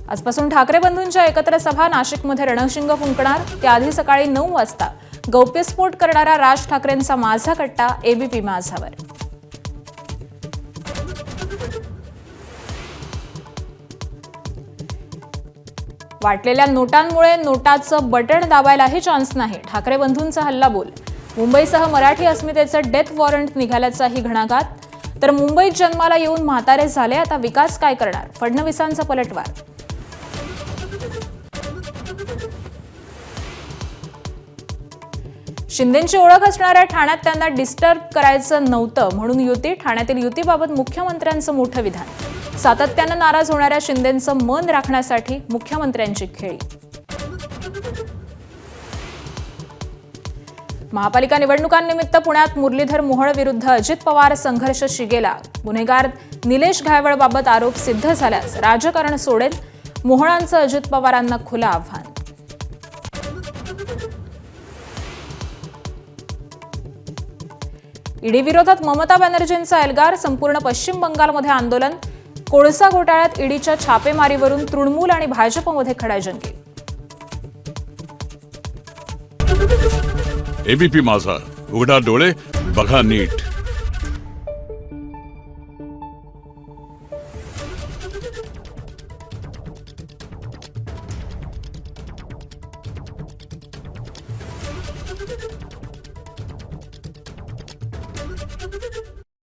आजपासून ठाकरे बंधूंच्या एकत्र सभा नाशिकमध्ये रणशिंग फुंकणार. त्याआधी सकाळी 9 वाजता गौप्यस्फोट करणारा राज ठाकरेंचा माझा कट्टा एबीपी माझावर. वाटलेल्या नोटांमुळे नोटाचं बटण दाबायलाही चान्स नाही. ठाकरे बंधूंचा हल्लाबोल. मुंबईसह मराठी अस्मितेचं डेथ वॉरंट निघाल्याचाही घणाघात. तर मुंबईत जन्माला येऊन म्हातारे झाले, आता विकास काय करणार? फडणवीसांचा पलटवार. शिंदेंची ओळख असणाऱ्या ठाण्यात त्यांना डिस्टर्ब करायचं नव्हतं म्हणून युती. ठाण्यातील युतीबाबत मुख्यमंत्र्यांचं मोठं विधान. सातत्यानं नाराज होणाऱ्या शिंदेंचं मन राखण्यासाठी मुख्यमंत्र्यांची खेळी. महापालिका निवडणुकांनिमित्त पुण्यात मुरलीधर मोहोळ विरुद्ध अजित पवार संघर्ष शिगेला. गुन्हेगार निलेश घायवळबाबत आरोप सिद्ध झाल्यास राजकारण सोडेल. मोहोळांचं अजित पवारांना खुलं आव्हान. ईडी विरोधात ममता बॅनर्जींचा एल्गार. संपूर्ण पश्चिम बंगालमध्ये आंदोलन. कोळसा घोटाळ्यात ईडीच्या छापेमारीवरून तृणमूल आणि भाजपमध्ये खडाजंगी. एबीपी माझा, उघडा डोळे बघा नीट.